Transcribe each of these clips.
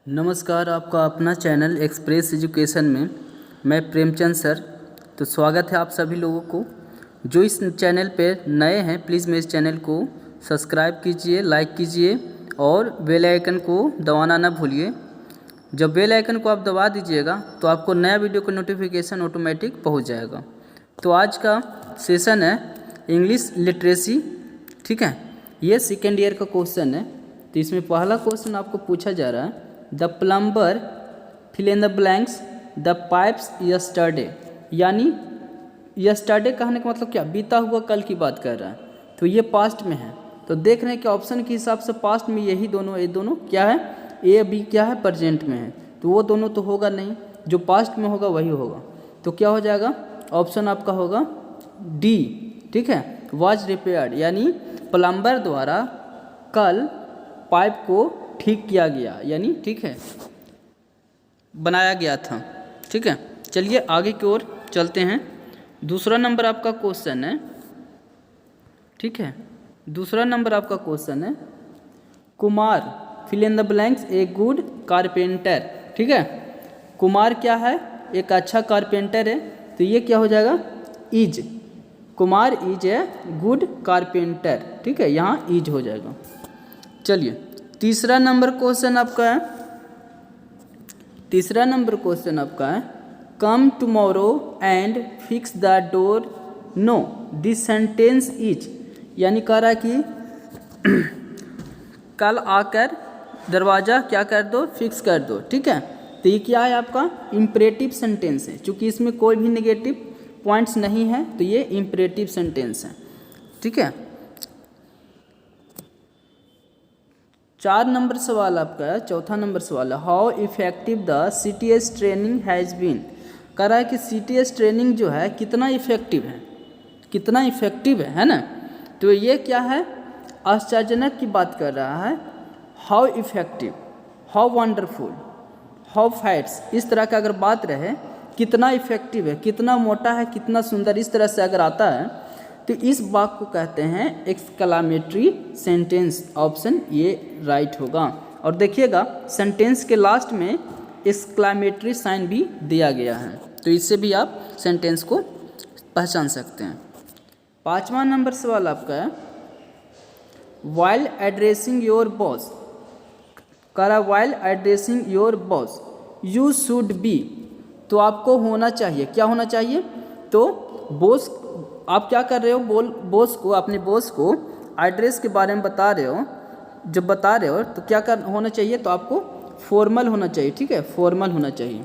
नमस्कार, आपका अपना चैनल एक्सप्रेस एजुकेशन में मैं प्रेमचंद सर। तो स्वागत है आप सभी लोगों को जो इस चैनल पे नए हैं। प्लीज़ मेरे चैनल को सब्सक्राइब कीजिए, लाइक कीजिए और बेल आइकन को दबाना ना भूलिए। जब बेल आइकन को आप दबा दीजिएगा तो आपको नया वीडियो का नोटिफिकेशन ऑटोमेटिक पहुंच जाएगा। तो आज का सेशन है इंग्लिश लिटरेसी, ठीक है। ये सेकेंड ईयर का क्वेश्चन है। तो इसमें पहला क्वेश्चन आपको पूछा जा रहा है, the plumber fill in the blanks the pipes yesterday. यानी यस्टरडे कहने का मतलब क्या, बीता हुआ कल की बात कर रहा है। तो ये पास्ट में है। तो देख रहे हैं कि ऑप्शन के हिसाब से पास्ट में ये दोनों क्या है, ए बी क्या है, प्रेजेंट में है। तो वो दोनों तो होगा नहीं, जो पास्ट में होगा वही होगा। तो क्या हो जाएगा, ऑप्शन आपका होगा डी, ठीक है। वॉज रिपेयर्ड, यानी प्लम्बर द्वारा कल पाइप को ठीक किया गया, यानी ठीक है बनाया गया था, ठीक है। चलिए आगे की ओर चलते हैं। दूसरा नंबर आपका क्वेश्चन है, ठीक है। दूसरा नंबर आपका क्वेश्चन है, Kumar fill in the blanks a good carpenter, ठीक है। कुमार क्या है, एक अच्छा कारपेंटर है। तो ये क्या हो जाएगा, is. Kumar is a good carpenter, ठीक है, यहाँ इज हो जाएगा। चलिए तीसरा नंबर क्वेश्चन आपका है, तीसरा नंबर क्वेश्चन आपका है, come tomorrow and fix the door no this sentence is. यानी कह रहा है कि कल आकर दरवाज़ा क्या कर दो, फिक्स कर दो, ठीक है। तो ये क्या है आपका, इम्परेटिव सेंटेंस है। चूँकि इसमें कोई भी नेगेटिव पॉइंट्स नहीं है तो ये इम्परेटिव सेंटेंस है, ठीक है। 4 नंबर सवाल आपका है, चौथा नंबर सवाल है, how effective the CTS training has been. कह रहा है कि CTS ट्रेनिंग जो है कितना इफेक्टिव है, कितना इफेक्टिव है ना। तो ये क्या है, आश्चर्यजनक की बात कर रहा है। How effective, how wonderful, how fats, इस तरह का अगर बात रहे, कितना इफेक्टिव है, कितना मोटा है, कितना सुंदर, इस तरह से अगर आता है तो इस वाक्य को कहते हैं एक्सक्लामेटरी सेंटेंस। ऑप्शन ये राइट होगा। और देखिएगा सेंटेंस के लास्ट में एक्सक्लामेटरी साइन भी दिया गया है, तो इससे भी आप सेंटेंस को पहचान सकते हैं। 5वां नंबर सवाल आपका है, वाइल एड्रेसिंग योर बॉस। करा while addressing your boss you should be. तो आपको होना चाहिए, क्या होना चाहिए, तो बॉस आप क्या कर रहे हो, बॉस को, अपने बॉस को एड्रेस के बारे में बता रहे हो। जब बता रहे हो तो क्या होना चाहिए, तो आपको फॉर्मल होना चाहिए, ठीक है, फॉर्मल होना चाहिए,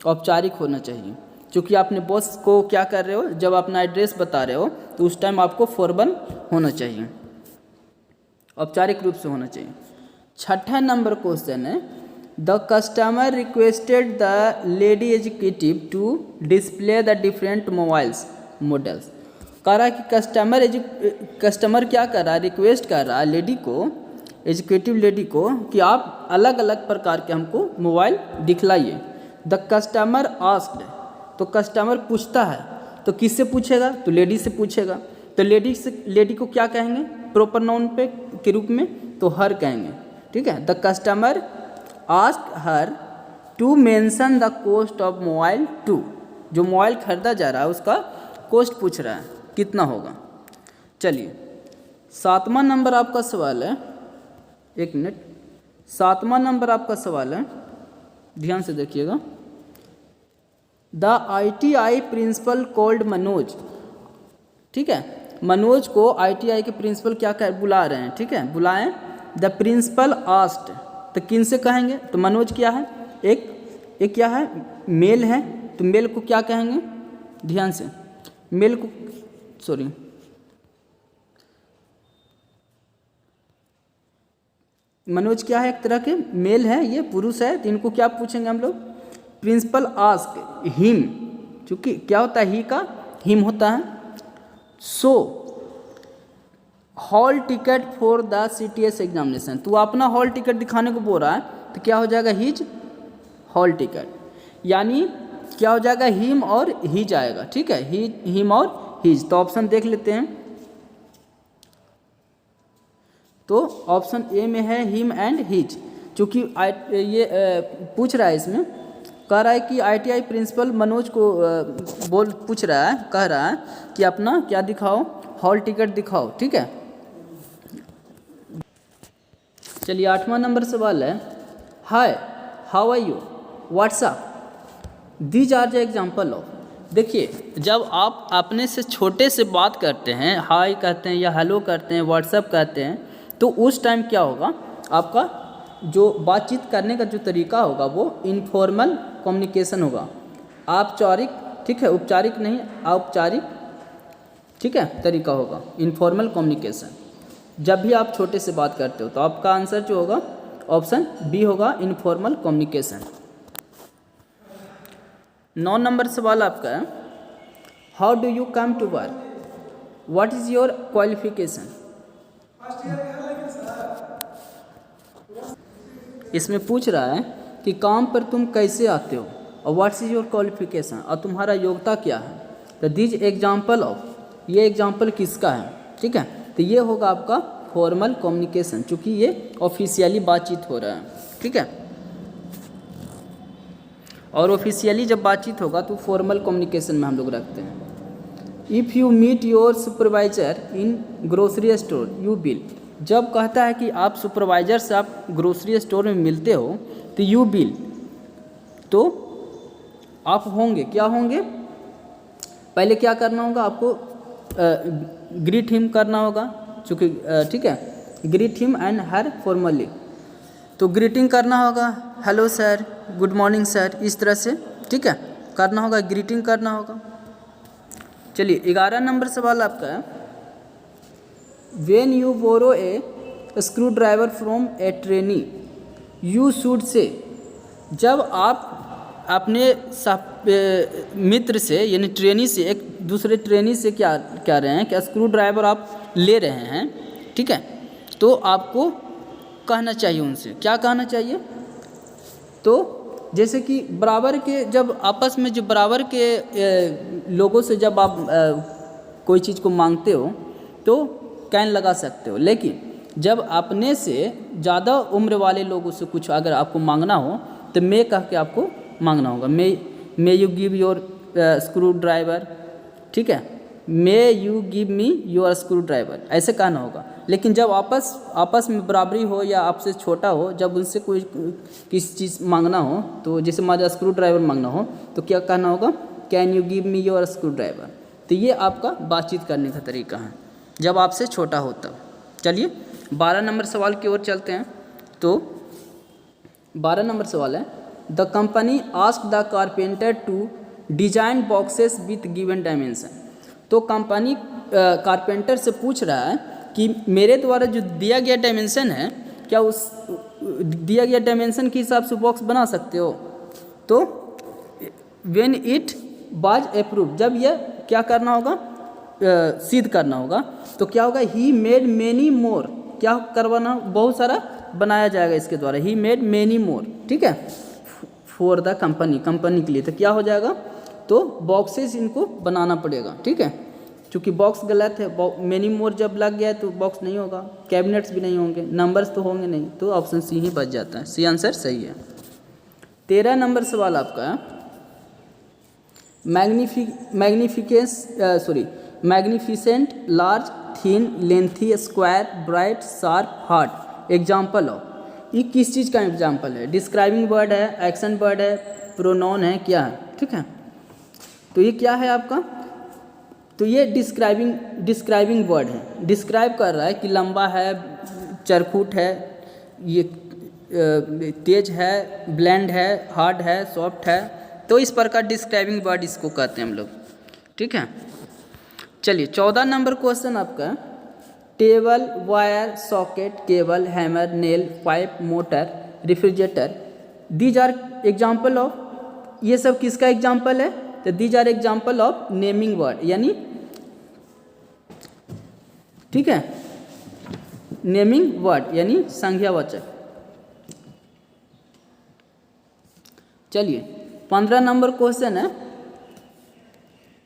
औपचारिक होना चाहिए। क्योंकि आपने बॉस को क्या कर रहे हो, जब अपना एड्रेस बता रहे हो तो उस टाइम आपको फॉर्मल होना चाहिए, औपचारिक रूप से होना चाहिए। 6ठा नंबर क्वेश्चन है, the customer requested the lady executive to display the different mobiles models. कह रहा है कि कस्टमर क्या कर रहा है, रिक्वेस्ट कर रहा है लेडी को, एजुकेटिव लेडी को, कि आप अलग अलग प्रकार के हमको मोबाइल दिखलाइए। द कस्टमर आस्क्ड, तो कस्टमर पूछता है, तो किससे पूछेगा, तो लेडी से पूछेगा। तो लेडी को क्या कहेंगे, प्रॉपर नाउन पे के रूप में, तो हर कहेंगे, ठीक है। The customer asked her to mention the cost of mobile too. जो मोबाइल खरीदा जा रहा है उसका कॉस्ट पूछ रहा है, कितना होगा। चलिए 7वां नंबर आपका सवाल है, एक मिनट, 7वां नंबर आपका सवाल है, ध्यान से देखिएगा। The ITI principal called Manoj, ठीक है। मनोज को ITI के प्रिंसिपल क्या बुला रहे हैं, ठीक है, बुलाएं। द प्रिंसिपल आस्क्ड, तो किन से कहेंगे, तो मनोज क्या है, एक क्या है, मेल है। तो मेल को क्या कहेंगे, ध्यान से, मेल को, सॉरी, मनोज क्या है, एक तरह के मेल है, ये पुरुष है। तो इनको क्या पूछेंगे हम लोग, प्रिंसिपल आस्क हिम, क्योंकि क्या होता है, ही का हिम होता है। So hall ticket for the CTS examination, तो अपना हॉल टिकट दिखाने को बोल रहा है, तो क्या हो जाएगा, हिज हॉल टिकट, यानी क्या हो जाएगा, हिम और हिज आएगा, ठीक है, हिम और हिज। तो ऑप्शन देख लेते हैं, तो ऑप्शन ए में है हिम एंड हिज। चूँकि ये पूछ रहा है इसमें, कह रहा है कि ITI प्रिंसिपल मनोज को कह रहा है कि अपना क्या दिखाओ, हॉल टिकट दिखाओ। ठीक है, चलिए 8वां नंबर सवाल है, hi how are you what's up, these are the example of. देखिए, जब आप अपने से छोटे से बात करते हैं, हाय कहते हैं या हेलो करते हैं, व्हाट्सअप कहते हैं, तो उस टाइम क्या होगा, आपका जो बातचीत करने का जो तरीका होगा वो इनफॉर्मल कम्युनिकेशन होगा, औपचारिक, ठीक है, औपचारिक नहीं, औपचारिक, ठीक है, तरीका होगा, इनफॉर्मल कम्युनिकेशन। जब भी आप छोटे से बात करते हो तो आपका आंसर जो होगा ऑप्शन बी होगा, इनफॉर्मल कम्युनिकेशन। 9 नंबर सवाल आपका है, how do you come to work, what is your qualification. इसमें पूछ रहा है कि काम पर तुम कैसे आते हो और व्हाट्स इज योर क्वालिफिकेशन, और तुम्हारा योग्यता क्या है। तो दीज एग्जाम्पल ऑफ, ये एग्जाम्पल किसका है, ठीक है, तो ये होगा आपका फॉर्मल कम्युनिकेशन, चूँकि ये ऑफिशियली बातचीत हो रहा है। ठीक है, और ऑफिशियली जब बातचीत होगा तो फॉर्मल कम्युनिकेशन में हम लोग रखते हैं। If you meet your supervisor in grocery store you will, जब कहता है कि आप सुपरवाइजर से आप ग्रोसरी स्टोर में मिलते हो तो यू बिल, तो आप होंगे, क्या होंगे, पहले क्या करना होगा आपको, ग्रीट हिम करना होगा, चूँकि ठीक है, greet him and her formally, तो ग्रीटिंग करना होगा, hello sir, good morning sir, इस तरह से, ठीक है, करना होगा, ग्रीटिंग करना होगा। चलिए 11 नंबर सवाल आपका है, when you borrow a screwdriver from a trainee you should say, जब आप अपने मित्र से यानी ट्रेनी से, एक दूसरे ट्रेनी से क्या कह रहे हैं कि स्क्रू ड्राइवर आप ले रहे हैं, ठीक है, तो आपको कहना चाहिए उनसे, क्या कहना चाहिए, तो जैसे कि बराबर के, जब आपस में जो बराबर के लोगों से जब आप कोई चीज़ को मांगते हो तो कैन लगा सकते हो, लेकिन जब अपने से ज़्यादा उम्र वाले लोगों से कुछ अगर आपको मांगना हो तो मे कह के आपको मांगना होगा, may you give your screw driver, ठीक है, may you give me your screw driver, ऐसे कहना होगा। लेकिन जब आपस में बराबरी हो या आपसे छोटा हो, जब उनसे कोई किसी चीज़ मांगना हो, तो जैसे मान स्क्रू ड्राइवर मांगना हो तो क्या कहना होगा, can you give me your screw driver. तो ये आपका बातचीत करने का तरीका है जब आपसे छोटा हो तब। चलिए 12 नंबर सवाल की ओर चलते हैं। तो 12 नंबर सवाल है, the company asked the carpenter to design boxes with given dimension. तो कंपनी कारपेंटर से पूछ रहा है कि मेरे द्वारा जो दिया गया डायमेंशन है, क्या उस दिया गया डायमेंशन के हिसाब से बॉक्स बना सकते हो। तो व्हेन इट वाज अप्रूव, जब यह क्या करना होगा, सिद्ध करना होगा, तो क्या होगा, ही मेड मेनी मोर, क्या करवाना, बहुत सारा बनाया जाएगा इसके द्वारा, ही मेड मेनी मोर, ठीक है, फॉर द कंपनी, कंपनी के लिए। तो क्या हो जाएगा, तो बॉक्सेस इनको बनाना पड़ेगा, ठीक है, क्योंकि बॉक्स गलत है, मेनी मोर जब लग गया है तो बॉक्स नहीं होगा, कैबिनेट्स भी नहीं होंगे, नंबर्स तो होंगे नहीं, तो ऑप्शन सी ही बच जाता है, सी आंसर सही है। 13 नंबर सवाल आपका है, magnificent, large, thin, lengthy, square, bright, sharp, hard, example of. ये किस चीज़ का एग्जाम्पल है, डिस्क्राइबिंग वर्ड है, एक्शन वर्ड है, प्रोनाउन है, क्या है, ठीक है। तो ये क्या है आपका, तो ये डिस्क्राइबिंग वर्ड है, डिस्क्राइब कर रहा है कि लंबा है, चरखूट है, ये तेज है, ब्लेंड है, हार्ड है, सॉफ्ट है, तो इस प्रकार डिस्क्राइबिंग वर्ड इसको कहते हैं हम लोग, ठीक है। चलिए 14 नंबर क्वेश्चन आपका, table, wire, socket, cable, hammer, nail, pipe, motor, refrigerator, these are example of, ये सब किसका एग्जाम्पल है, तो these are example of naming word, यानी ठीक है, नेमिंग वर्ड यानी संज्ञावाचक। चलिए 15 नंबर क्वेश्चन है,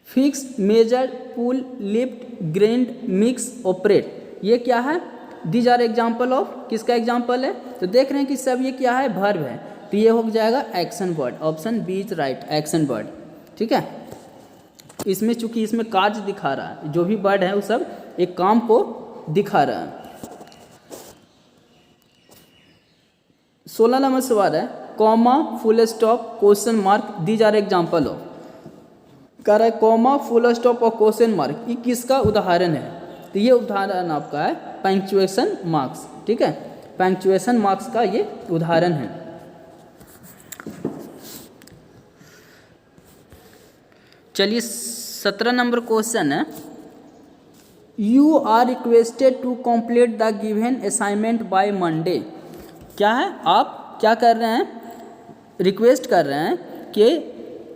fix, measure, pull, lift, grind, mix, operate, ये क्या है, दीज आर एग्जाम्पल ऑफ, किसका एग्जाम्पल है? तो देख रहे हैं कि सब ये क्या है, वर्ब है, तो ये हो जाएगा action word, option B is right, action word. ठीक है, इसमें चूंकि इसमें कार्य दिखा रहा है, जो भी वर्ड है वो सब एक काम को दिखा रहा है। 16 नंबर सवाल है, comma, full stop, question mark, these are example of. कह रहा है कॉमा, फुल स्टॉप और क्वेश्चन मार्क, ये किसका उदाहरण है? तो ये उदाहरण आपका है पंक्चुएशन मार्क्स। ठीक है, पंक्चुएशन मार्क्स का ये उदाहरण है। चलिए 17 नंबर क्वेश्चन है, you are requested to complete the given assignment by Monday. क्या है, आप क्या कर रहे हैं, रिक्वेस्ट कर रहे हैं कि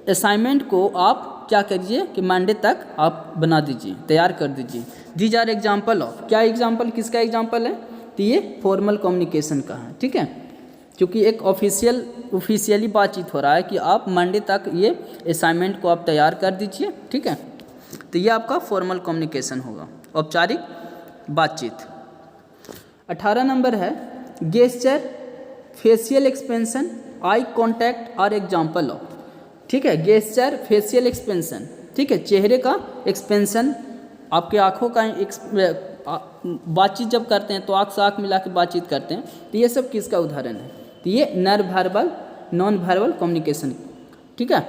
असाइनमेंट को आप क्या करिए कि मंडे तक आप बना दीजिए, तैयार कर दीजिए। दीज आर एग्जाम्पल ऑफ, क्या एग्जाम्पल, किसका एग्जाम्पल है? तो ये फॉर्मल कम्युनिकेशन का है। ठीक है, क्योंकि एक ऑफिशियली बातचीत हो रहा है कि आप मंडे तक ये असाइनमेंट को आप तैयार कर दीजिए। ठीक है, तो ये आपका फॉर्मल कम्युनिकेशन होगा, औपचारिक बातचीत। 18 नंबर है, gesture, facial expression, eye contact are example of. ठीक है, गेस्चर, फेशियल एक्सप्रेशन, ठीक है, चेहरे का एक्सपेंशन, आपके आँखों का बातचीत जब करते हैं तो आँख से आँख मिला के बातचीत करते हैं, तो ये सब किसका उदाहरण है? तो ये नॉन वर्बल कम्युनिकेशन। ठीक है,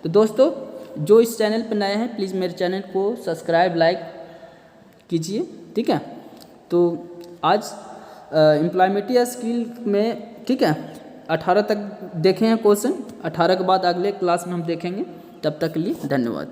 तो दोस्तों जो इस चैनल पर नए हैं प्लीज़ मेरे चैनल को सब्सक्राइब, लाइक कीजिए। ठीक है, तो आज एम्प्लॉयमेंटी स्किल में, ठीक है, 18 तक देखे हैं क्वेश्चन, 18 के बाद अगले क्लास में हम देखेंगे। तब तक के लिए धन्यवाद।